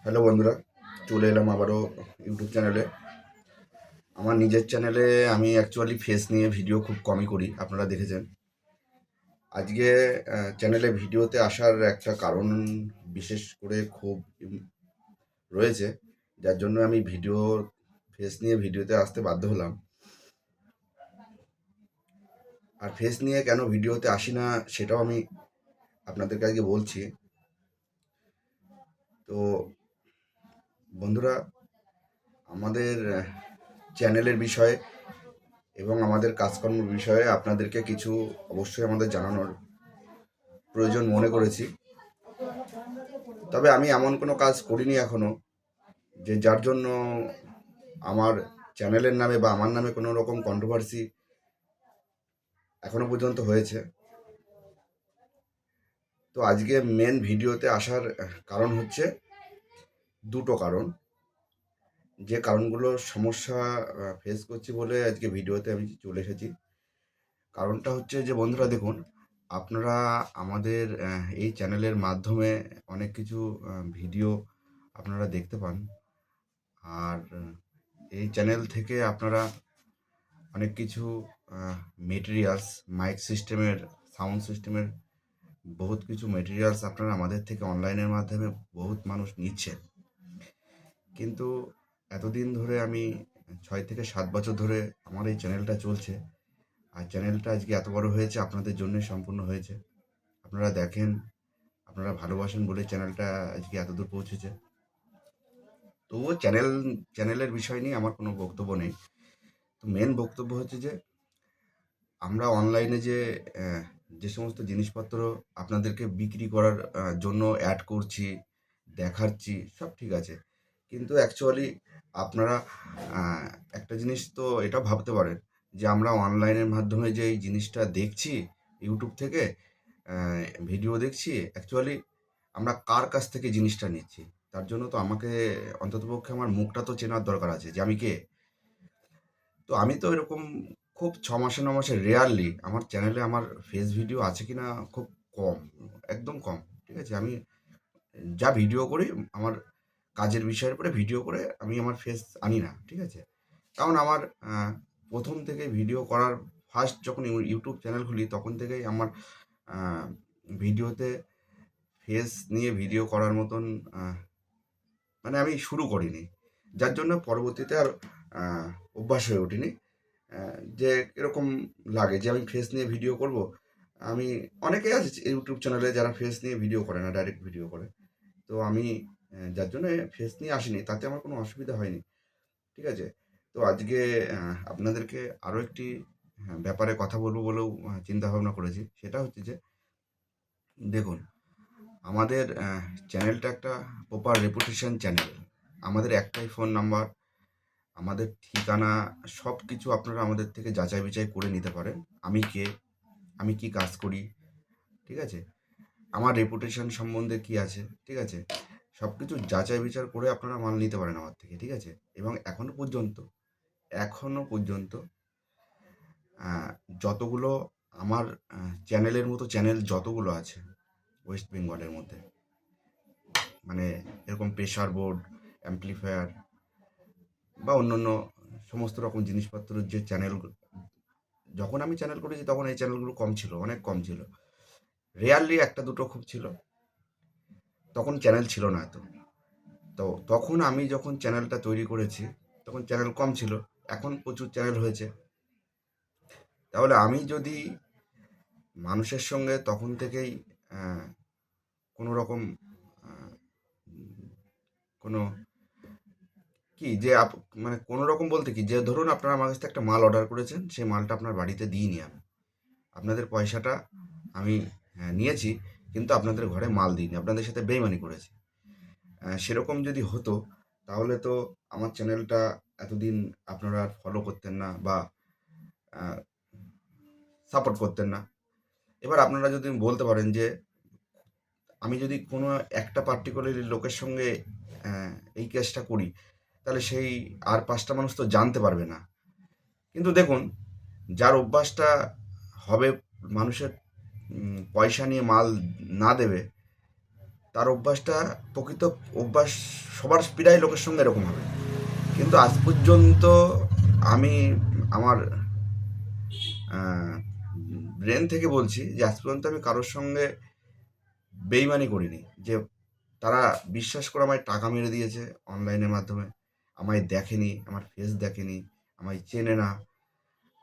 Hello বন্ধুরা, চলে এলাম আবারও ইউটিউব চ্যানেলে। আমার নিজের চ্যানেলে আমি অ্যাকচুয়ালি ফেস নিয়ে ভিডিও খুব কমই করি, আপনারা দেখেছেন। আজকে চ্যানেলে ভিডিওতে আসার একটা কারণ বিশেষ করে খুব রয়েছে, যার জন্য আমি ফেস নিয়ে ভিডিওতে আসতে বাধ্য হলাম। আর ফেস নিয়ে কেন ভিডিওতে আসি না সেটাও আমি আপনাদেরকে আজকে বলছি। তো বন্ধুরা, আমাদের চ্যানেলের বিষয়ে এবং আমাদের কাজকর্মের বিষয়ে আপনাদেরকে কিছু অবশ্যই আমাদের জানানোর প্রয়োজন মনে করেছি। তবে আমি এমন কোনো কাজ করিনি এখনো যে যার জন্য আমার চ্যানেলের নামে বা আমার নামে কোনো রকম কন্ট্রোভার্সি এখনো পর্যন্ত হয়েছে। তো আজকে মেন ভিডিওতে আসার কারণ হচ্ছে দুটো কারণ, যে কারণগুলো সমস্যা ফেস করছি বলে আজকে ভিডিওতে আমি চলে এসেছি। কারণটা হচ্ছে যে বন্ধুরা দেখুন, আপনারা আমাদের এই চ্যানেলের মাধ্যমে অনেক কিছু ভিডিও আপনারা দেখতে পান। আর এই চ্যানেল থেকে আপনারা অনেক কিছু মেটেরিয়ালস, মাইক সিস্টেমের, সাউন্ড সিস্টেমের বহুত কিছু মেটেরিয়ালস আপনারা আমাদের থেকে অনলাইনের মাধ্যমে বহুত মানুষ নিচ্ছেন। কিন্তু এতদিন ধরে আমি 6 থেকে 7 বছর ধরে আমার এই চ্যানেলটা চলছে। আর চ্যানেলটা আজকে এত বড় হয়েছে আপনাদের জন্যই সম্পূর্ণ হয়েছে। আপনারা দেখেন, আপনারা ভালোবাসেন বলে চ্যানেলটা আজকে এতদূর পৌঁছেছে। তবুও চ্যানেলের বিষয় নিয়ে আমার কোনো বক্তব্য নেই। তো মেন বক্তব্য হচ্ছে যে আমরা অনলাইনে যে সমস্ত জিনিসপত্র আপনাদেরকে বিক্রি করার জন্য অ্যাড করছি, দেখাচ্ছি, সব ঠিক আছে। কিন্তু অ্যাকচুয়ালি আপনারা আ একটা জিনিস তো এটা ভাবতে পারেন যে আমরা অনলাইনের মাধ্যমে যে এই জিনিসটা দেখছি ইউটিউব থেকে অ্যা ভিডিও দেখছি, অ্যাকচুয়ালি আমরা কার কাছ থেকে জিনিসটা নিচ্ছি? তার জন্য তো আমাকে অন্ততপক্ষে আমার মুখটা তো চেনার দরকার আছে যে আমি কে? তো আমি তো এরকম খুব ৬ মাসে ৯ মাসে রেয়ারলি আমার চ্যানেলে আমার ফেস ভিডিও আছে কিনা খুব কম, একদম কম। ঠিক আছে? আমি যা ভিডিও করি আমার কাজের বিষয়ের উপরে ভিডিও করে আমি আমার ফেস আনি না। ঠিক আছে? কারণ আমার ১ম থেকে ভিডিও করার ফার্স্ট যখন ইউটিউব চ্যানেল খুলি তখন থেকেই আমার আ ভিডিওতে ফেস নিয়ে ভিডিও করার মতন আ মানে আমি শুরু করিনি। যার জন্য পরবর্তীতে আর আ অভ্যাস হয়ে ওঠেনি। যে এরকম লাগে যে আমি ফেস নিয়ে ভিডিও করব। আমি অনেকেই আছে ইউটিউব চ্যানেলে যারা ফেস নিয়ে ভিডিও করে না, ডাইরেক্ট ভিডিও করে। তো আমি যার জন্য ফেস নিয়ে আসিনি, তাতে আমার কোনো অসুবিধা হয়নি। ঠিক আছে? তো আজকে আ আপনাদেরকে আরো একটি ব্যাপারে কথা বলব বলেও চিন্তাভাবনা করেছি। সেটা হচ্ছে যে দেখুন, আমাদের চ্যানেলটা একটা প্রপার রেপুটেশন চ্যানেল। আমাদের একটাই ফোন নাম্বার, আমাদের ঠিকানা সবকিছু আপনারা আমাদের থেকে যাচাই-বাছাই করে নিতে পারেন। আমি কে? আমি কি কাজ করি? ঠিক আছে? আমার রেপুটেশন সম্বন্ধে কি আছে? ঠিক আছে? সবকিছু যাচাই-বিচার করে আপনারা মাল নিতে পারেন আমার থেকে। ঠিক আছে? এবং এখনো পর্যন্ত আ যতগুলো আমার চ্যানেলের মতো চ্যানেল যতগুলো আছে ওয়েস্ট বেঙ্গলের মধ্যে, মানে এরকম প্রেসার বোর্ড, অ্যামপ্লিফায়ার বা অন্যান্য সমস্ত রকম জিনিসপত্রের যে যখন আমি চ্যানেল করেছি তখন এই চ্যানেলগুলো কম ছিল, অনেক কম ছিল। রেয়ারলি ১টা ২টো খুব ছিল। তখন চ্যানেল ছিল না এত। তো তখন আমি যখন চ্যানেলটা তৈরি করেছি, তখন চ্যানেল কম ছিল। এখন প্রচুর চ্যানেল হয়েছে। তাহলে আমি যদি মানুষের সঙ্গে তখন থেকেই অ্যা কোনো রকম আ কোনো কি যে মানে কোনো রকম বলতে কি যে ধরুন আপনারা আমার কাছ থেকে একটা মাল অর্ডার করেছেন, সেই মালটা আপনার বাড়িতে দিইনি আমি। আপনাদের পয়সাটা আমি নিয়েছি, কিন্তু আপনাদের ঘরে মাল দিইনি। আপনাদের সাথে বেইমানি করেছি। সেরকম যদি হতো তাহলে তো আমার চ্যানেলটা এতদিন আপনারা আর ফলো করতেন না বা আ সাপোর্ট করতেন না। এবার আপনারা যদি বলতে পারেন যে আমি যদি কোনো একটা পার্টিকুলারলি লোকের সঙ্গে অ্যা এই কেসটা করি, তাহলে সেই আর ৫ টা মানুষ তো জানতে পারবে না। কিন্তু দেখুন, যার অভ্যাসটা হবে মানুষের পয়সা নিয়ে মাল না দেবে, তার অভ্যাসটা প্রকৃত অভ্যাস সবার প্রায় লোকের সঙ্গে এরকম হবে। কিন্তু আজ পর্যন্ত আমি আমার ব্রেন থেকে বলছি যে আজ পর্যন্ত আমি কারোর সঙ্গে বেইমানি করিনি, যে তারা বিশ্বাস করে আমায় টাকা মেরে দিয়েছে অনলাইনের মাধ্যমে, আমায় দেখেনি, আমার ফেস দেখেনি, আমায় চেনে না,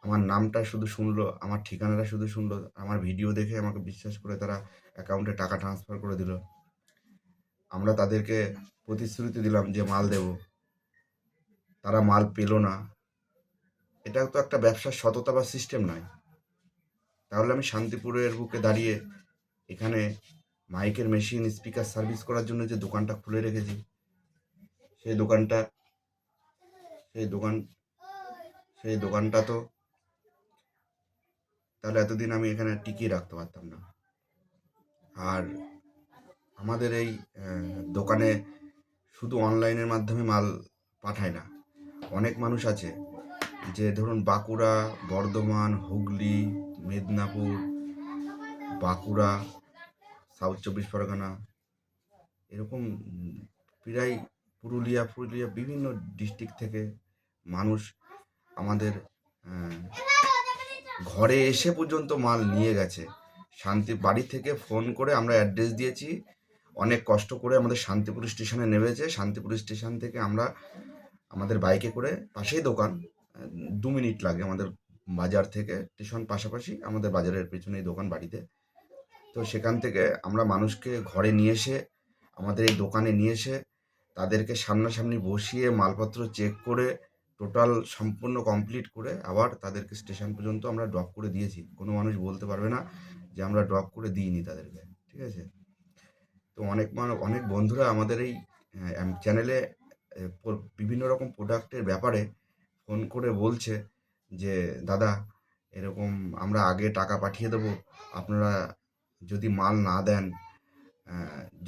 আমার নামটা শুধু শুনলো, আমার ঠিকানাটা শুধু শুনলো, আমার ভিডিও দেখে আমাকে বিশ্বাস করে তারা অ্যাকাউন্টে টাকা ট্রান্সফার করে দিল। আমরা তাদেরকে প্রতিশ্রুতি দিলাম যে মাল দেব, তারা মাল পেল না। এটা তো একটা ব্যবসার সততা বা সিস্টেম নয়। তাহলে আমি শান্তিপুরের বুকে দাঁড়িয়ে এখানে মাইকের মেশিন স্পিকার সার্ভিস করার জন্য যে দোকানটা খুলে রেখেছি, সেই দোকানটা সেই দোকান সেই দোকানটা তো তাহলে এতদিন আমি এখানে টিকিয়ে রাখতে পারতাম না। আর আমাদের এই দোকানে শুধু অনলাইনের মাধ্যমে মাল পাঠায় না, অনেক মানুষ আছে যে ধরুন বাঁকুড়া, বর্ধমান, হুগলি, মেদিনীপুর, বাঁকুড়া, সাউথ 24 পরগনা, এরকম প্রায় পুরুলিয়া বিভিন্ন ডিস্ট্রিক্ট থেকে মানুষ আমাদের ঘরে এসে পর্যন্ত মাল নিয়ে গেছে। বাড়ি থেকে ফোন করে আমরা অ্যাড্রেস দিয়েছি, অনেক কষ্ট করে আমাদের শান্তিপুর স্টেশনে নেমেছে। শান্তিপুর স্টেশন থেকে আমরা আমাদের বাইকে করে, পাশেই দোকান, 2 মিনিট লাগে আমাদের বাজার থেকে, স্টেশন পাশাপাশি, আমাদের বাজারের পেছনেই দোকান বাড়িতে। তো সেখান থেকে আমরা মানুষকে ঘরে নিয়ে এসে, আমাদের এই দোকানে নিয়ে এসে, তাদেরকে সামনাসামনি বসিয়ে মালপত্র চেক করে টোটাল সম্পূর্ণ কমপ্লিট করে আবার তাদেরকে স্টেশন পর্যন্ত আমরা ড্রপ করে দিয়েছি। কোনো মানুষ বলতে পারবে না যে আমরা ড্রপ করে দিইনি তাদেরকে, ঠিক আছে? তো অনেক বন্ধুরা আমাদের এই চ্যানেলে বিভিন্ন রকম প্রোডাক্টের ব্যাপারে ফোন করে বলছে যে দাদা, এরকম আমরা আগে টাকা পাঠিয়ে দেবো, আপনারা যদি মাল না দেন,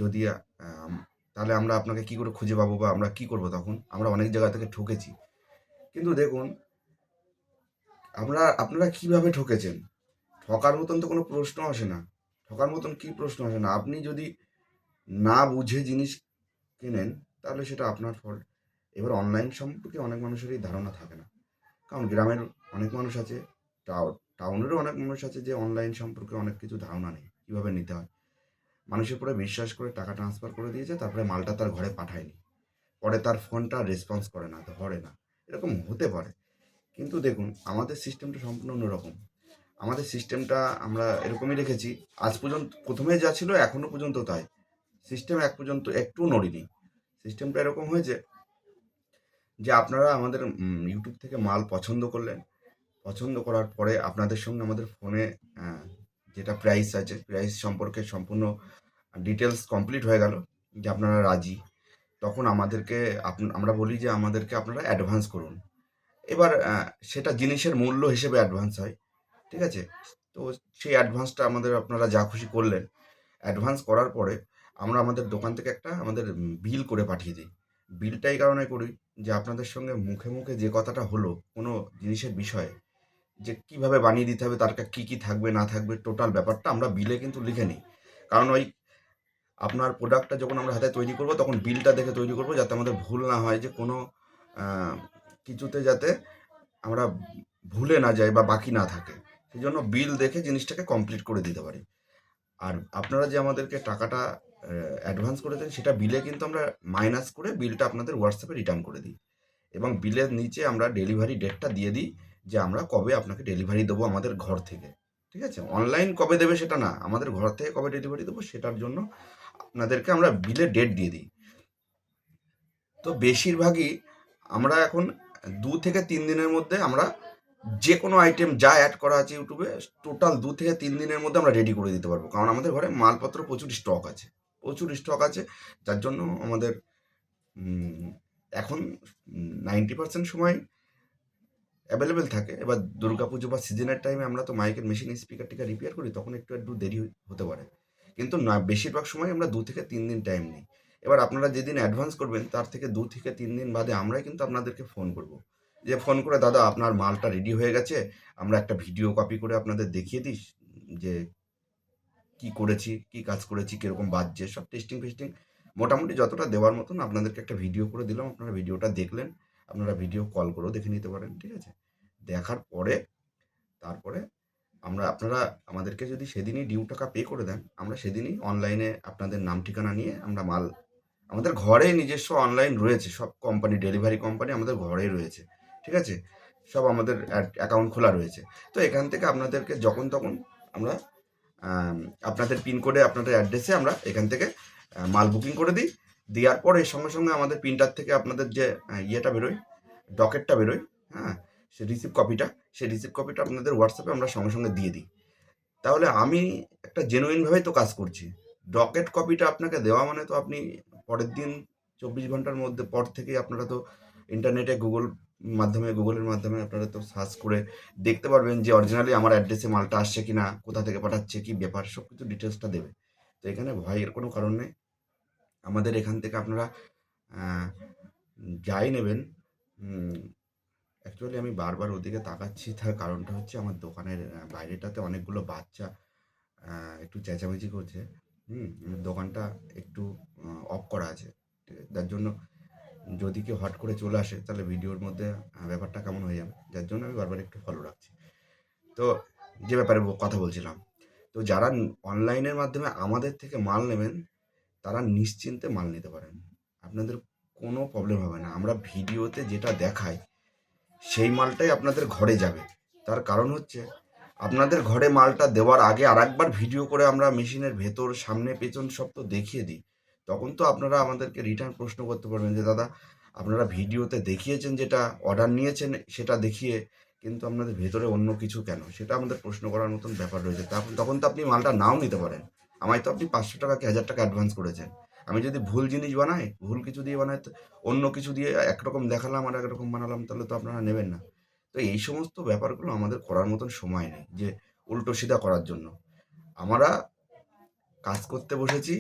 যদি তাহলে আমরা আপনাকে কী করে খুঁজে পাবো বা আমরা কী করবো তখন? আমরা অনেক জায়গা থেকে ঠকেছি। কিন্তু দেখুন, আপনারা কীভাবে ঠকেছেন? ঠকার মতন তো কোনো প্রশ্ন আসে না। ঠকার মতন কী প্রশ্ন আসে না? আপনি যদি না বুঝে জিনিস কেনেন তাহলে সেটা আপনার ফল্ট। এবার অনলাইন সম্পর্কে অনেক মানুষেরই ধারণা থাকে না। কারণ গ্রামের অনেক মানুষ আছে, টাউনেরও অনেক মানুষ আছে যে অনলাইন সম্পর্কে অনেক কিছু ধারণা নেই, কীভাবে নিতে হয়। মানুষের উপরে বিশ্বাস করে টাকা ট্রান্সফার করে দিয়েছে, তারপরে মালটা তার ঘরে পাঠায়নি। পরে তার ফোনটা রেসপন্স করে না, ধরে না। এরকম হতে পারে। কিন্তু দেখুন, আমাদের সিস্টেমটা সম্পূর্ণ অন্যরকম। আমাদের সিস্টেমটা আমরা এরকমই রেখেছি। আজ পর্যন্ত প্রথমে যা ছিল এখনো পর্যন্ত তাই। সিস্টেম এক পর্যন্ত একটুও নড়েনি। সিস্টেমটা এরকম হয়েছে যে আপনারা আমাদের ইউটিউব থেকে মাল পছন্দ করলেন। পছন্দ করার পরে আপনাদের সঙ্গে আমাদের ফোনে যেটা প্রাইস আছে, প্রাইস সম্পর্কে সম্পূর্ণ ডিটেলস কমপ্লিট হয়ে গেল যে আপনারা রাজি। তখন আমাদেরকে আমরা বলি যে আমাদেরকে আপনারা অ্যাডভান্স করুন। এবার সেটা জিনিসের মূল্য হিসেবে অ্যাডভান্স হয়, ঠিক আছে? তো সেই অ্যাডভান্সটা আপনারা যা খুশি করলেন। অ্যাডভান্স করার পরে আমরা আমাদের দোকান থেকে একটা আমাদের বিল করে পাঠিয়ে দিই। বিলটা এই কারণে করি যে আপনাদের সঙ্গে মুখে মুখে যে কথাটা হলো কোনো জিনিসের বিষয়ে, যে কীভাবে বানিয়ে দিতে হবে, তার কী কী থাকবে না থাকবে, টোটাল ব্যাপারটা আমরা বিলে কিন্তু লিখে নিই। কারণ ওই আপনার প্রোডাক্টটা যখন আমরা হাতে তৈরি করব তখন বিলটা দেখে তৈরি করব, যাতে আমাদের ভুল না হয়, যে কোনো কিছুতে যাতে আমরা ভুলে না যাই বা বাকি না থাকে। সেই জন্য বিল দেখে জিনিসটাকে কমপ্লিট করে দিতে পারি। আর আপনারা যে আমাদেরকে টাকাটা অ্যাডভান্স করে দেন, সেটা বিলে কিন্তু আমরা মাইনাস করে বিলটা আপনাদের হোয়াটসঅ্যাপে রিটার্ন করে দিই। এবং বিলের নিচে আমরা ডেলিভারি ডেটটা দিয়ে দিই, যে আমরা কবে আপনাকে ডেলিভারি দেবো আমাদের ঘর থেকে, ঠিক আছে? অনলাইন কবে দেবে সেটা না, আমাদের ঘর থেকে কবে ডেলিভারি দেবো সেটার জন্য আপনাদেরকে আমরা বিলে ডেট দিয়ে দিই। তো বেশিরভাগই আমরা এখন 2 থেকে 3 দিনের মধ্যে আমরা যে কোনো আইটেম যা অ্যাড করা আছে ইউটিউবে, টোটাল 2 থেকে 3 দিনের মধ্যে আমরা রেডি করে দিতে পারবো। কারণ আমাদের ঘরে মালপত্র প্রচুর স্টক আছে। প্রচুর স্টক আছে, যার জন্য আমাদের এখন 90% সময় অ্যাভেলেবেল থাকে। এবার দুর্গাপুজো বা সিজনের টাইমে আমরা তো মাইকের মেশিন স্পিকার রিপেয়ার করি, তখন একটু দেরি হতে পারে। কিন্তু না, বেশিরভাগ সময় আমরা 2 থেকে 3 দিন টাইম নিই। এবার আপনারা যেদিন অ্যাডভান্স করবেন তার থেকে 2 থেকে 3 দিন বাদে আমরাই কিন্তু আপনাদেরকে ফোন করব। যে ফোন করে, দাদা আপনার মালটা রেডি হয়ে গেছে, আমরা একটা ভিডিও কপি করে আপনাদের দেখিয়ে দিই যে কি করেছি, কি কাজ করেছি, কীরকম বাজছে, সব টেস্টিং ফেস্টিং মোটামুটি যতটা দেওয়ার মতন আপনাদেরকে একটা ভিডিও করে দিলাম। আপনারা ভিডিওটা দেখলেন, আপনারা ভিডিও কল করেও দেখে নিতে পারেন, ঠিক আছে? দেখার পরে তারপরে আপনারা আমাদেরকে যদি সেদিনই ডিউ টাকা পে করে দেন, আমরা সেদিনই অনলাইনে আপনাদের নাম ঠিকানা নিয়ে আমরা মাল আমাদের ঘরে নিজস্ব অনলাইন রয়েছে, সব কোম্পানি ডেলিভারি কোম্পানি আমাদের ঘরেই রয়েছে, ঠিক আছে? সব আমাদের অ্যাকাউন্ট খোলা রয়েছে। তো এখান থেকে আপনাদেরকে যখন তখন আমরা আপনাদের পিন কোডে আপনাদের অ্যাড্রেসে আমরা এখান থেকে মাল বুকিং করে দিই। দেওয়ার পরে সঙ্গে সঙ্গে আমাদের প্রিন্টার থেকে আপনাদের যে ইয়েটা বেরোয়, ডকেটটা বেরোয়, হ্যাঁ, সেই রিসিভ কপিটা আপনাদের হোয়াটসঅ্যাপে আমরা সঙ্গে সঙ্গে দিয়ে দিই। তাহলে আমি একটা জেনুইনভাবেই তো কাজ করছি। ডকেট কপিটা আপনাকে দেওয়া মানে তো আপনি পরের দিন 24 ঘন্টার মধ্যে পর থেকেই আপনারা তো ইন্টারনেটে গুগলের মাধ্যমে আপনারা তো সার্চ করে দেখতে পারবেন যে অরিজিনালি আমার অ্যাড্রেসে মালটা আসছে কি না, কোথা থেকে পাঠাচ্ছে, কি ব্যাপার, সব কিছু ডিটেলসটা দেবে। তো এখানে ভয়ের কোনো কারণ নেই। আমাদের এখান থেকে আপনারা যাই নেবেন, অ্যাকচুয়ালি আমি বারবার ওদিকে তাকাচ্ছি, তার কারণটা হচ্ছে আমার দোকানের বাইরেটাতে অনেকগুলো বাচ্চা একটু চেঁচামেচি করছে। দোকানটা একটু অফ করা আছে, ঠিক আছে? যার জন্য যদি কেউ হট করে চলে আসে তাহলে ভিডিওর মধ্যে ব্যাপারটা কেমন হয়ে যাবে, যার জন্য আমি বারবার একটু ফলো রাখছি। তো যে ব্যাপারে কথা বলছিলাম, তো যারা অনলাইনের মাধ্যমে আমাদের থেকে মাল নেবেন তারা নিশ্চিন্তে মাল নিতে পারেন, আপনাদের কোনো প্রবলেম হবে না। আমরা ভিডিওতে যেটা দেখাই সেই মালটাই আপনাদের ঘরে যাবে। তার কারণ হচ্ছে আপনাদের ঘরে মালটা দেওয়ার আগে আরেকবার ভিডিও করে আমরা মেশিনের ভেতর, সামনে, পেছন সব তো দেখিয়ে দিই। তখন তো আপনারা আমাদেরকে রিটার্ন প্রশ্ন করতে পারবেন যে দাদা, আপনারা ভিডিওতে দেখিয়েছেন যেটা, অর্ডার নিয়েছেন সেটা দেখিয়ে, কিন্তু আপনাদের ভেতরে অন্য কিছু কেন? সেটা আমাদের প্রশ্ন করার মতন ব্যাপার রয়েছে। তখন তো আপনি মালটা নাও নিতে পারেন। আমায় তো আপনি 500 টাকা কি 1000 টাকা অ্যাডভান্স করেছেন। আমি যদি ভুল জিনিস বানাই, ভুল কিছু দিয়ে বানাই, তো অন্য কিছু দিয়ে একরকম দেখালাম আর একরকম বানালাম, তাহলে তো আপনারা নেবেন না। তো এই সমস্ত ব্যাপারগুলো আমাদের করার মতন সময় নেই যে উল্টো সিধা করার জন্য। আমরা কাজ করতে বসেছি,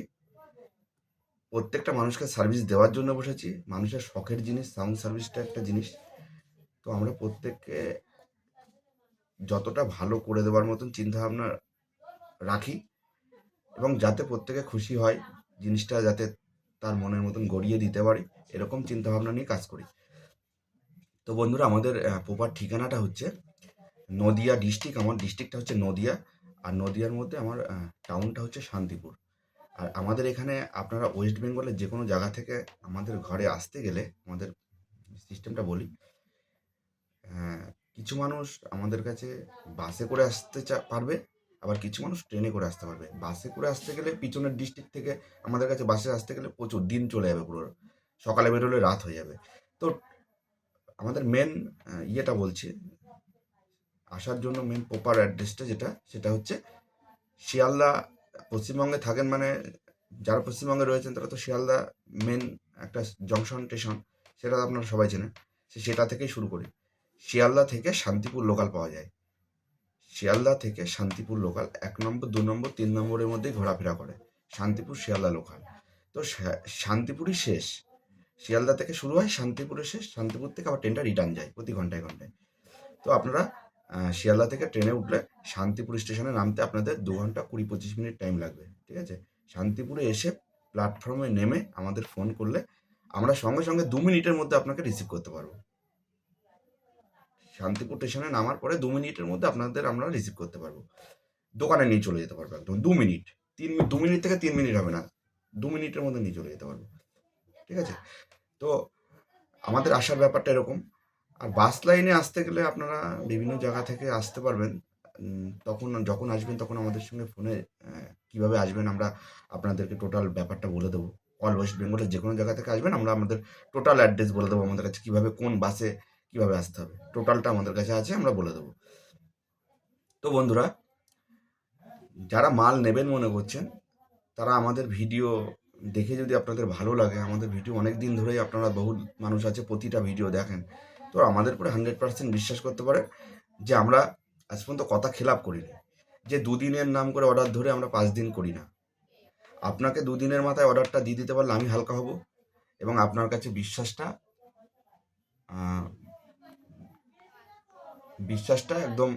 প্রত্যেকটা মানুষকে সার্ভিস দেওয়ার জন্য বসেছি। মানুষের শখের জিনিস সাউন্ড সার্ভিসটা একটা জিনিস। তো আমরা প্রত্যেককে যতটা ভালো করে দেওয়ার মতন চিন্তাভাবনা রাখি, এবং যাতে প্রত্যেকে খুশি হয়, জিনিসটা যাতে তার মনের মতন গড়িয়ে দিতে পারি, এরকম চিন্তাভাবনা নিয়ে কাজ করি। তো বন্ধুরা, আমাদের প্রপার ঠিকানাটা হচ্ছে নদিয়া ডিস্ট্রিক্ট। আমার ডিস্ট্রিক্টটা হচ্ছে নদিয়া, আর নদিয়ার মধ্যে আমার টাউনটা হচ্ছে শান্তিপুর। আর আমাদের এখানে আপনারা ওয়েস্ট বেঙ্গলের যে কোনো জায়গা থেকে আমাদের ঘরে আসতে গেলে আমাদের সিস্টেমটা বলি। কিছু মানুষ আমাদের কাছে বাসে করে আসতে পারবে, আবার কিছু মানুষ ট্রেনে করে আসতে পারবে। বাসে করে আসতে গেলে পিছনের ডিস্ট্রিক্ট থেকে আমাদের কাছে বাসে আসতে গেলে প্রচুর দিন চলে যাবে, পুরো সকালে বেরোলে রাত হয়ে যাবে। তো আমাদের মেন ইয়েটা বলছি, আসার জন্য মেন প্রপার অ্যাড্রেসটা যেটা, সেটা হচ্ছে শিয়ালদা। পশ্চিমবঙ্গে থাকেন মানে, যারা পশ্চিমবঙ্গে রয়েছেন তারা তো শিয়ালদা মেন একটা জংশন স্টেশন, সেটা আপনারা সবাই চেনেন। সেটা থেকেই শুরু করি। শিয়ালদা থেকে শান্তিপুর লোকাল পাওয়া যায়। শিয়ালদা থেকে শান্তিপুর লোকাল 1 নম্বর, 2 নম্বর, 3 নম্বরের মধ্যেই ঘোরাফেরা করে। শান্তিপুর শিয়ালদা লোকাল। তো শান্তিপুরই শেষ। শিয়ালদা থেকে শুরু হয়, শান্তিপুরে শেষ। শান্তিপুর থেকে আবার ট্রেনটা রিটার্ন যায় প্রতি ঘন্টায় ঘন্টায়। তো আপনারা শিয়ালদা থেকে ট্রেনে উঠলে শান্তিপুর স্টেশনে নামতে আপনাদের 2 ঘন্টা 20-25 মিনিট টাইম লাগবে, ঠিক আছে? শান্তিপুরে এসে প্ল্যাটফর্মে নেমে আমাদের ফোন করলে আমরা সঙ্গে সঙ্গে 2 মিনিটের মধ্যে আপনাকে রিসিভ করতে পারবো। শান্তিপুর স্টেশনে নামার পরে 2 মিনিটের মধ্যে আপনাদের আমরা রিসিভ করতে পারবো, দোকানে নিয়ে চলে যেতে পারবো একদম 2 মিনিট। 2 মিনিট থেকে 3 মিনিট হবে না, 2 মিনিটের মধ্যে নিয়ে চলে যেতে পারবো, ঠিক আছে? তো আমাদের আসার ব্যাপারটা এরকম। আর বাস লাইনে আসতে গেলে আপনারা বিভিন্ন জায়গা থেকে আসতে পারবেন। তখন যখন আসবেন তখন আমাদের সঙ্গে ফোনে কীভাবে আসবেন আমরা আপনাদেরকে টোটাল ব্যাপারটা বলে দেবো। অল ওয়েস্ট বেঙ্গলের যে কোনো জায়গা থেকে আসবেন, আমরা আমাদের টোটাল অ্যাড্রেস বলে দেবো, আমাদের কাছে কীভাবে, কোন বাসে কীভাবে আসতে হবে, টোটালটা আমাদের কাছে আছে, আমরা বলে দেবো। তো বন্ধুরা, যারা মাল নেবেন মনে করছেন, তারা আমাদের ভিডিও দেখে যদি আপনাদের ভালো লাগে, আমাদের ভিডিও অনেক দিন ধরেই আপনারা বহু মানুষ আছে প্রতিটা ভিডিও দেখেন, তো আমাদের উপরে 100% বিশ্বাস করতে পারে যে আমরা আজ পর্যন্ত কথা খেলাপ করিনি। যে 2 দিনের নাম করে অর্ডার ধরে আমরা 5 দিন করি না। আপনাকে 2 দিনের মাথায় অর্ডারটা দিয়ে দিতে পারলে আমি হালকা হব, এবং আপনার কাছে বিশ্বাসটা একদম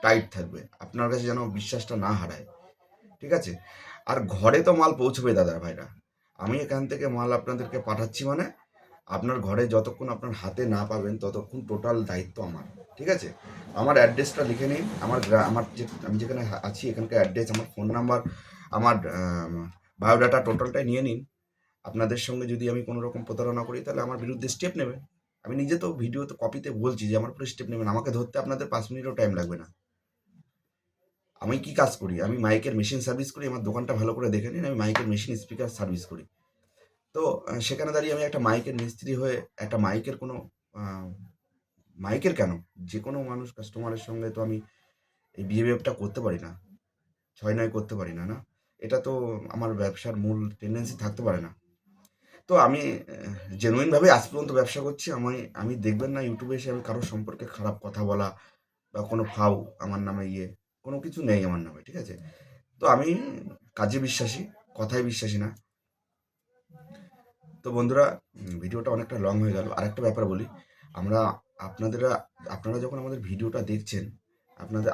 টাইট থাকবে। আপনার কাছে যেন বিশ্বাসটা না হারায়। ঠিক আছে? আর ঘরে তো মাল পৌঁছবে দাদা ভাইরা, আমি এখান থেকে মাল আপনাদেরকে পাঠাচ্ছি মানে আপনার ঘরে যতক্ষণ আপনার হাতে না পাবেন ততক্ষণ টোটাল দায়িত্ব আমার, ঠিক আছে? আমার অ্যাড্রেসটা লিখে নিন, আমার যে আমি যেখানে আছি এখানকার অ্যাড্রেস, আমার ফোন নাম্বার, আমার বায়োডাটা টোটালটাই নিয়ে নিন। আপনাদের সঙ্গে যদি আমি কোনো রকম প্রতারণা করি তাহলে আমার বিরুদ্ধে স্টেপ নেবেন। আমি নিজে তো ভিডিওতে কপিতে বলছি যে আমার উপরে স্টেপ নেবেন, আমাকে ধরতে আপনাদের 5 মিনিটও টাইম লাগবে না। আমি কি কাজ করি? আমি মাইকের মেশিন সার্ভিস করি, আমার দোকানটা ভালো করে দেখে নিন, আমি মাইকের মেশিন স্পিকার সার্ভিস করি। তো সেখানে দাঁড়িয়ে আমি একটা মাইকের মিস্ত্রি হয়ে একটা মাইকের কোনো মাইকের কেন, যে কোনো মানুষ কাস্টমারের সঙ্গে তো আমি এই বিহেভিয়ারটা করতে পারি না, ছয় নয় করতে পারি না, না? এটা তো আমার ব্যবসার মূল টেন্ডেন্সি থাকতে পারে না। তো আমি জেনুইনভাবে আজ পর্যন্ত ব্যবসা করছি। আমি দেখবেন না ইউটিউবে এসে আমি কারোর সম্পর্কে খারাপ কথা বলা বা কোনো ফাউ আমার নামে কোনো কিছু নেই আমার নামে, ঠিক আছে? তো আমি কাজে বিশ্বাসী, কথায় বিশ্বাসী না। তো বন্ধুরা, ভিডিওটা অনেকটা লং হয়ে গেল। আরেকটা ব্যাপার বলি, আমরা আপনাদেরা আপনারা যখন আমাদের ভিডিওটা দেখছেন,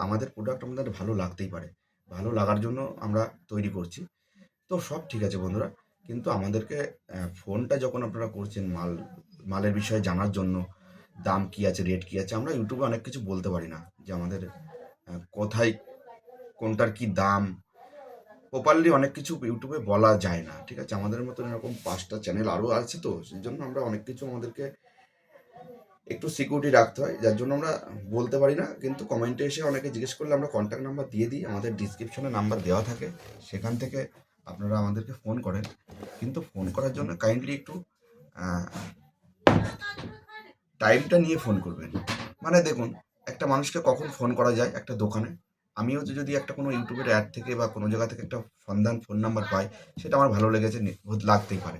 আমাদের প্রোডাক্ট আপনাদের ভালো লাগতেই পারে। ভালো লাগার জন্য আমরা তৈরি করছি। তো সব ঠিক আছে বন্ধুরা। কিন্তু আমাদেরকে ফোনটা যখন আপনারা করছেন মালের বিষয়ে জানার জন্য, দাম কী আছে, রেট কী আছে, আমরা ইউটিউবে অনেক কিছু বলতে পারি না। যে আমাদের কোথায় কোনটার কী দাম, প্রপারলি অনেক কিছু ইউটিউবে বলা যায় না, ঠিক আছে? আমাদের মতন এরকম 5টা চ্যানেল আরও আছে, তো সেই জন্য আমরা অনেক কিছু আমাদেরকে একটু সিকিউরিটি রাখতে হয়, যার জন্য আমরা বলতে পারি না। কিন্তু কমেন্টে এসে অনেকে জিজ্ঞেস করলে আমরা কন্ট্যাক্ট নাম্বার দিয়ে দিই, আমাদের ডিসক্রিপশনে নাম্বার দেওয়া থাকে, সেখান থেকে আপনারা আমাদেরকে ফোন করেন। কিন্তু ফোন করার জন্য কাইন্ডলি একটু টাইমটা নিয়ে ফোন করবেন। মানে দেখুন, একটা মানুষকে কখন ফোন করা যায় একটা দোকানে, আমিও যদি একটা কোনো ইউটিউবের অ্যাড থেকে বা কোনো জায়গা থেকে একটা সন্ধান ফোন নাম্বার পাই, সেটা আমার ভালো লেগেছে, লাগতেই পারে।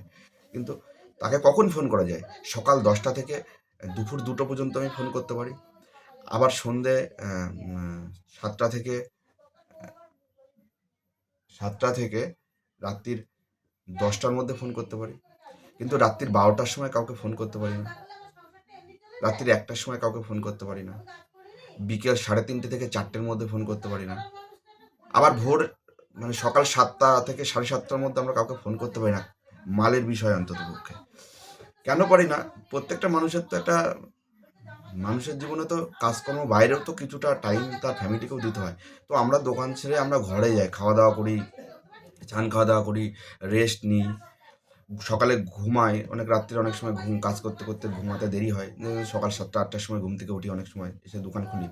কিন্তু তাকে কখন ফোন করা যায়? সকাল 10টা থেকে দুপুর 2টো পর্যন্ত আমি ফোন করতে পারি। আবার সন্ধে 7টা থেকে 7টা থেকে রাত্রির 10টার মধ্যে ফোন করতে পারি। কিন্তু রাত্রির 12টার সময় কাউকে ফোন করতে পারি না। রাত্রির 1টার সময় কাউকে ফোন করতে পারি না। বিকেল 3:30 থেকে 4টের মধ্যে ফোন করতে পারি না। আবার মানে সকাল 7টা থেকে 7:30টার মধ্যে আমরা কাউকে ফোন করতে পারি না, মালের বিষয়ে অন্ততপক্ষে। কেন পারি না? প্রত্যেকটা মানুষের তো একটা মানুষের জীবনে তো কাজকর্ম বাইরেও তো কিছুটা টাইম তার ফ্যামিলিকেও দিতে হয়। তো আমরা দোকান ছেড়ে আমরা ঘরে যাই, খাওয়া দাওয়া করি, খাওয়া দাওয়া করি, রেস্ট নিই, সকালে ঘুমাই, অনেক রাত্রে অনেক সময় কাজ করতে করতে ঘুমাতে দেরি হয়, সকাল 7টা-8টার সময় ঘুম থেকে উঠি, অনেক সময় এসে দোকান খুলি।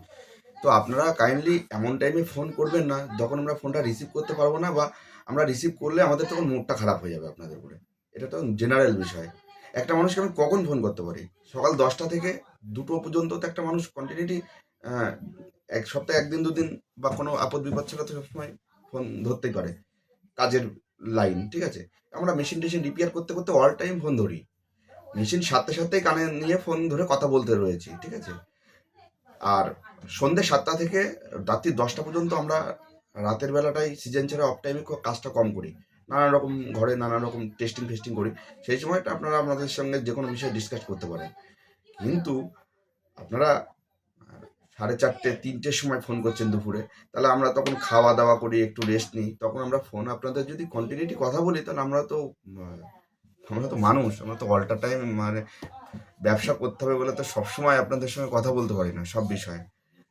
তো আপনারা কাইন্ডলি এমন টাইমে ফোন করবেন না যখন আমরা ফোনটা রিসিভ করতে পারবো না, বা আমরা রিসিভ করলে আমাদের তখন মুডটা খারাপ হয়ে যাবে আপনাদের উপরে। এটা তো জেনারেল বিষয়। একটা মানুষকে আমি কখন ফোন করতে পারি? সকাল 10টা থেকে 2টো পর্যন্ত তো একটা মানুষ কন্টিনিউটি এক সপ্তাহে 1 দিন 2 দিন বা কোনো আপদ বিপদ ছাড়া তো সবসময় ফোন ধরতেই পারে। কাজের লাইন, ঠিক আছে? আমরা মেশিন-টেশিন রিপেয়ার করতে করতে অল টাইম ফোন ধরি। মেশিন সাথে সাথেই কানে নিয়ে ফোন ধরে কথা বলতে রয়েছি, ঠিক আছে? আর সন্ধ্যে 7টা থেকে রাত্রি 10টা পর্যন্ত আমরা রাতের বেলাটাই সিজন ছাড়া অফ টাইমে কাজটা কম করি। নানান রকম ঘরে নানান রকম টেস্টিং করি। সেই সময়টা আপনারা আপনাদের সঙ্গে যে কোনো বিষয়ে ডিসকাস করতে পারেন। কিন্তু আপনারা 4:30 3টের সময় ফোন করছেন দুপুরে, তাহলে আমরা তখন খাওয়া দাওয়া করি, একটু রেস্ট নিই। তখন আমরা ফোন আপনাদের যদি কন্টিনিউটি কথা বলি, তাহলে আমরা তো মানুষ, আমরা তো অল টাইম মানে ব্যবসা করতে হবে বলে তো সবসময় আপনাদের সঙ্গে কথা বলতে পারি না সব বিষয়ে।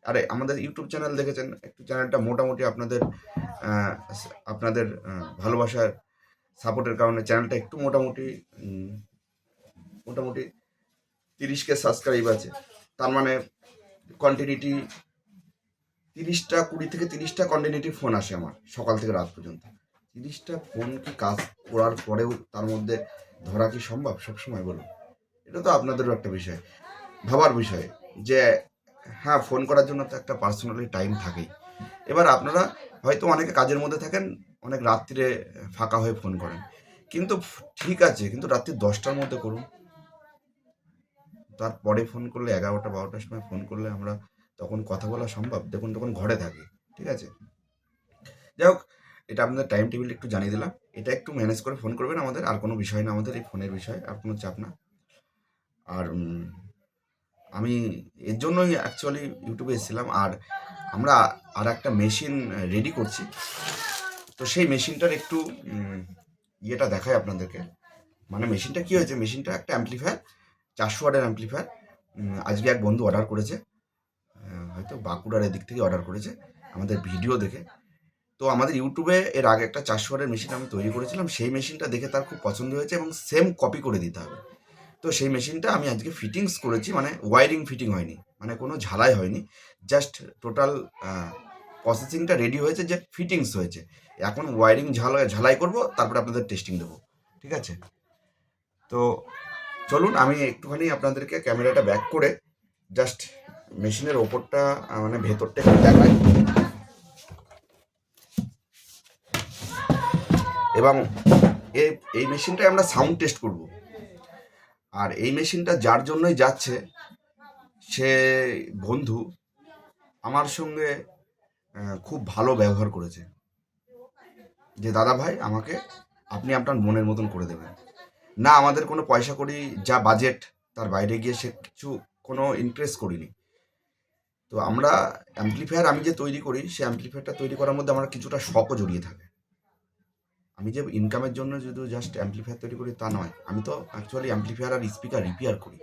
আরে আমাদের ইউটিউব চ্যানেল দেখেছেন, একটু চ্যানেলটা মোটামুটি আহ, আপনাদের ভালোবাসার সাপোর্টের কারণে চ্যানেলটা একটু মোটামুটি 30K সাবস্ক্রাইব আছে। তার মানে কন্টিনিউটি 20 থেকে 30টা কন্টিনিউটি ফোন আসে আমার সকাল থেকে রাত পর্যন্ত। 30টা ফোন কি কাজ করার পরেও তার মধ্যে ধরা কি সম্ভব সবসময়, বলুন? এটা তো আপনাদেরও একটা বিষয়, ভাবার বিষয়, যে হ্যাঁ, ফোন করার জন্য তো একটা পার্সোনালি টাইম থাকেই। এবার আপনারা হয়তো অনেকে কাজের মধ্যে থাকেন, অনেক রাত্রিরে ফাঁকা হয়ে ফোন করেন, কিন্তু ঠিক আছে, কিন্তু রাত্রি 10টার মধ্যে করুন। তারপরে ফোন করলে 11টা 12টার সময় ফোন করলে আমরা তখন কথা বলা সম্ভব? দেখুন তখন ঘরে থাকি, ঠিক আছে? যাই হোক, এটা আপনাদের টাইম টেবিল একটু জানিয়ে দিলাম। এটা একটু ম্যানেজ করে ফোন করবেন আমাদের, আর কোনো বিষয় না আমাদের এই ফোনের বিষয়, আর কোনো চাপ না। আর আমি এর জন্যই অ্যাকচুয়ালি ইউটিউবে এসেছিলাম। আর আমরা আর একটা মেশিন রেডি করছি, তো সেই মেশিনটার একটু ইয়েটা দেখায় আপনাদেরকে। মানে মেশিনটা কী হয়েছে, মেশিনটা একটা অ্যাম্পলিফায়ার, 400 ওয়াটের অ্যাম্পলিফায়ার। আজকে এক বন্ধু অর্ডার করেছে, হয়তো বাঁকুড়ার এদিক থেকে অর্ডার করেছে আমাদের ভিডিও দেখে। তো আমাদের ইউটিউবে এর আগে একটা 400 ওয়াটের মেশিন আমি তৈরি করেছিলাম, সেই মেশিনটা দেখে তার খুব পছন্দ হয়েছে এবং সেম কপি করে দিতে হবে। তো সেই মেশিনটা আমি আজকে ফিটিংস করেছি, মানে ওয়ারিং ফিটিং হয়নি, মানে কোনো ঝালাই হয়নি, জাস্ট টোটাল প্রসেসিংটা রেডি হয়েছে, যে ফিটিংস হয়েছে। এখন ওয়ারিং ঝালাই করব, তারপরে আপনাদের টেস্টিং দেবো, ঠিক আছে? তো চলুন আমি একটুখানি আপনাদেরকে ক্যামেরাটা ব্যাক করে জাস্ট মেশিনের ওপরটা মানে ভেতরটা একটু দেখাই, এবং এই মেশিনটায় আমরা সাউন্ড টেস্ট করব। আর এই মেশিনটা যার জন্যই যাচ্ছে, সে বন্ধু আমার সঙ্গে খুব ভালো ব্যবহার করেছে, যে দাদা ভাই আমাকে আপনি আপনার মনের মতন করে দেবেন না। আমাদের কোনো পয়সা করি যা বাজেট, তার বাইরে গিয়ে সে কিছু কোনো ইন্টারেস্ট করিনি। তো আমরা অ্যাম্পলিফায়ার আমি যে তৈরি করি, সে অ্যাম্পলিফায়ারটা তৈরি করার মধ্যে আমার কিছুটা শখও জড়িয়ে থাকে। আমি যে ইনকামের জন্য যদি জাস্ট অ্যাম্পলিফায়ার তৈরি করি তা নয়, আমি তো অ্যাকচুয়ালি অ্যাম্পলিফায়ার আর স্পিকার রিপেয়ার করি,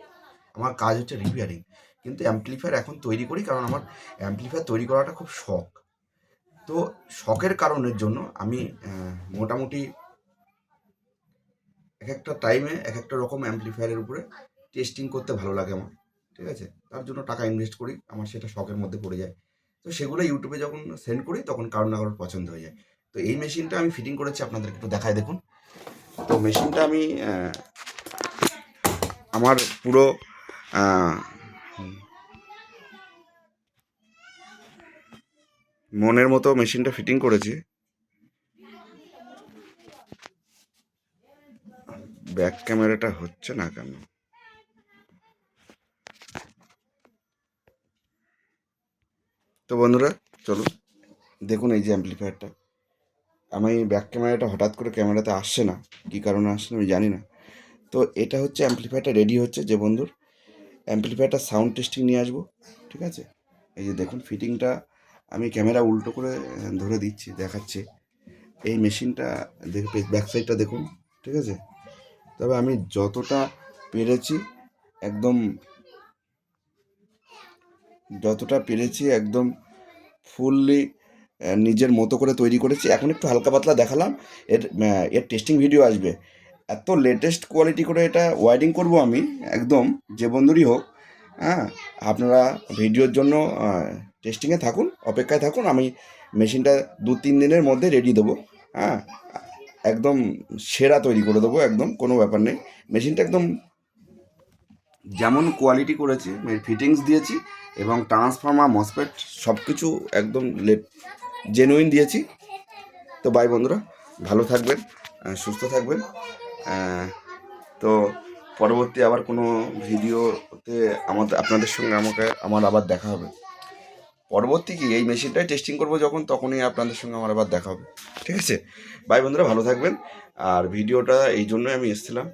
আমার কাজ হচ্ছে রিপেয়ারিং। কিন্তু অ্যাম্পলিফায়ার এখন তৈরি করি কারণ আমার অ্যাম্পলিফায়ার তৈরি করাটা খুব শখ। তো শখের কারণের জন্য আমি মোটামুটি এক একটা টাইমে এক একটা রকম অ্যাম্পলিফায়ারের উপরে টেস্টিং করতে ভালো লাগে আমার, ঠিক আছে? তার জন্য টাকা ইনভেস্ট করি, আমার সেটা শখের মধ্যে পড়ে যায়। তো সেগুলো ইউটিউবে যখন সেন্ড করি তখন কারোর না কারোর পছন্দ হয়ে যায়। তো এই মেশিনটা আমি ফিটিং করেছি, আপনাদেরকে একটু দেখায় দেখুন। তো মেশিনটা আমি আমার পুরো মনের মতো মেশিনটা ফিটিং করেছি। ব্যাক ক্যামেরাটা হচ্ছে না কেন? তো বন্ধুরা চলুন দেখুন এই যে অ্যাম্পলিফায়ারটা। আমি ব্যাক ক্যামেরাটা হঠাৎ করে ক্যামেরাতে আসছে না, কী কারণে আসছে না আমি জানি না। তো এটা হচ্ছে অ্যাম্পলিফায়ারটা রেডি হচ্ছে, যে বন্ধুর অ্যাম্পলিফায়ারটা সাউন্ড টেস্টিং নিয়ে আসবো, ঠিক আছে? এই যে দেখুন ফিটিংটা আমি ক্যামেরা উল্টো করে ধরে দিচ্ছি, দেখাচ্ছি। এই মেশিনটা দেখুন, ব্যাক সাইডটা দেখুন, ঠিক আছে? তবে আমি যতটা পেরেছি একদম ফুললি নিজের মতো করে তৈরি করেছি। এখন একটু হালকা পাতলা দেখালাম, এর টেস্টিং ভিডিও আসবে। এত লেটেস্ট কোয়ালিটি করে এটা ওয়ারিং করব আমি, একদম যে বন্ধুরই হোক, হ্যাঁ, আপনারা ভিডিওর জন্য টেস্টিংয়ে থাকুন, অপেক্ষায় থাকুন। আমি মেশিনটা 2-3 দিনের মধ্যে রেডি দেবো, হ্যাঁ, একদম সেরা তৈরি করে দেবো, একদম কোনো ব্যাপার নেই। মেশিনটা একদম যেমন কোয়ালিটি করেছি, ফিটিংস দিয়েছি, এবং ট্রান্সফর্মার মসফেট সব কিছু একদম জেনুইন দিয়েছি। তো বাই বন্ধুরা, ভালো থাকবেন, সুস্থ থাকবেন। তো পরবর্তী আবার কোনো ভিডিওতে আপনাদের সঙ্গে আমার আবার দেখা হবে। পরবর্তী কি এই মেশিনটাই টেস্টিং করবো যখন, তখনই আপনাদের সঙ্গে আমার আবার দেখা হবে, ঠিক আছে? বাই বন্ধুরা, ভালো থাকবেন। আর ভিডিওটা এই জন্যই আমি এসেছিলাম,